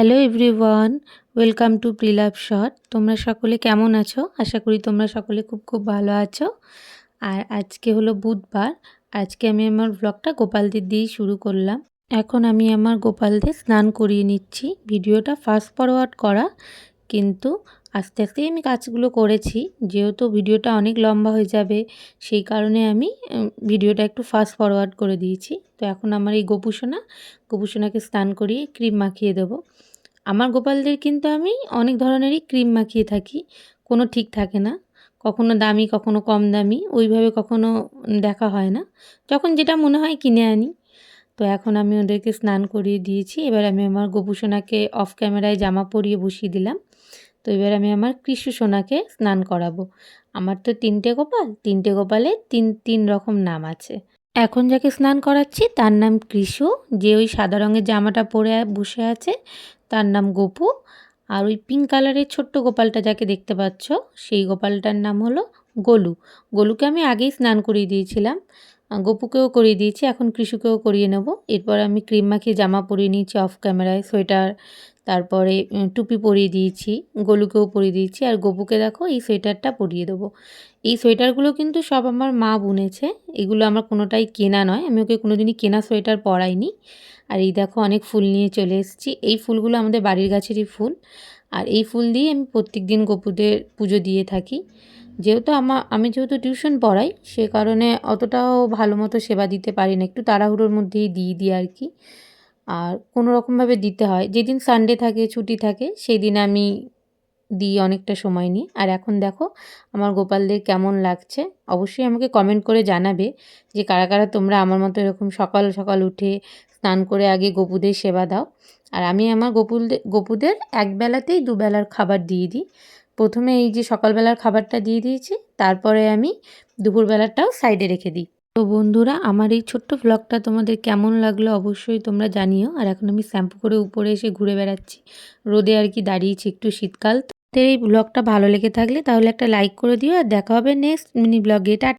Hello everyone, welcome to প্রিলাভ শট। তোমরা সকলে কেমন আছো? আশা করি তোমরা সকলে খুব খুব ভালো আছো। আর আজকে হলো বুধবার। আজকে আমি আমার ব্লগটা গোপালদের দিয়েই শুরু করলাম। এখন আমি আমার গোপালদের স্নান করিয়ে নিচ্ছি। ভিডিওটা ফাস্ট ফরওয়ার্ড করা, কিন্তু আস্তে আস্তেই আমি কাজগুলো করেছি। যেহেতু ভিডিওটা অনেক লম্বা হয়ে যাবে, সেই কারণে আমি ভিডিওটা একটু ফাস্ট ফরওয়ার্ড করে দিয়েছি। তো এখন আমার এই গোপুসোনাকে স্নান করিয়ে ক্রিম মাখিয়ে দেবো। আমার গোপালদের কিন্তু আমি অনেক ধরনেরই ক্রিম মাখিয়ে থাকি, কোনো ঠিক থাকে না। কখনো দামি, কখনো কম দামি, ওইভাবে কখনো দেখা হয় না। যখন যেটা মনে হয় কিনে আনি। তো এখন আমি ওদেরকে স্নান করিয়ে দিয়েছি। এবার আমি আমার গোপুসোনাকে অফ ক্যামেরায় জামা পরিয়ে বসিয়ে দিলাম। তো এবার আমি আমার কৃষু সোনাকে স্নান করাবো। আমার তো 3টে গোপাল, 3টে গোপালের তিন রকম নাম আছে। এখন যাকে স্নান করাচ্ছি তার নাম কৃষু, যে ওই সাদা রঙের জামাটা পরে বসে আছে তার নাম গপু। আর ওই পিঙ্ক কালারের ছোট্ট গোপালটা যাকে দেখতে পাচ্ছ, সেই গোপালটার নাম হলো গোলু। গোলুকে আমি আগেই স্নান করিয়ে দিয়েছিলাম, গপুকেও করিয়ে দিয়েছি, এখন কৃষুকেও করিয়ে নেব। এরপর আমি ক্রিম মাখিয়ে জামা পরিয়ে নিয়েছি অফ ক্যামেরায়, সোয়েটার, তারপরে টুপি পরিয়ে দিয়েছি, গোলুকেও পরিয়ে দিয়েছি। আর গপুকে দেখো এই সোয়েটারটা পরিয়ে দেবো। এই সোয়েটারগুলো কিন্তু সব আমার মা বুনেছে, এগুলো আমার কোনোটাই কেনা নয়, আমি ওকে কোনোদিনই কেনা সোয়েটার পরাইনি। আর এই দেখো অনেক ফুল নিয়ে চলে এসেছি। এই ফুলগুলো আমাদের বাড়ির গাছেরই ফুল, আর এই ফুল দিয়ে আমি প্রত্যেক দিন গপুদের পুজো দিয়ে থাকি। যেহেতু আমি যেহেতু টিউশন পড়াই, সে কারণে অতটাও ভালো মতো সেবা দিতে পারি না, একটু তাড়াহুড়োর মধ্যেই দিয়ে দিই আর কি। আর কোনো রকমভাবে দিতে হয়, যেদিন সানডে থাকে, ছুটি থাকে, সেই দিন আমি দিই অনেকটা সময় নিয়ে। আর এখন দেখো আমার গোপালদের কেমন লাগছে, অবশ্যই আমাকে কমেন্ট করে জানাবে যে কারা কারা তোমরা আমার মতো এরকম সকাল সকাল উঠে স্নান করে আগে গপুদের সেবা দাও। আর আমি আমার গপুদের একবেলাতেই দুবেলার খাবার দিয়ে দিই। প্রথমে এই যে সকালবেলার খাবারটা দিয়ে দিয়েছি, তারপরে আমি দুপুরবেলাটাও সাইডে রেখে দিই। তো বন্ধুরা, আমার এই ছোট্ট ব্লগটা তোমাদের কেমন লাগলো অবশ্যই তোমরা জানিও। আর এখন আমি শ্যাম্পু করে উপরে এসে ঘুরে বেড়াচ্ছি, রোদে আর কি দাঁড়িয়েছি, একটু শীতকাল। তো এই ব্লগটা ভালো লেগে থাকলে তাহলে একটা লাইক করে দিও, আর দেখা হবে নেক্সট মিনি ব্লগে।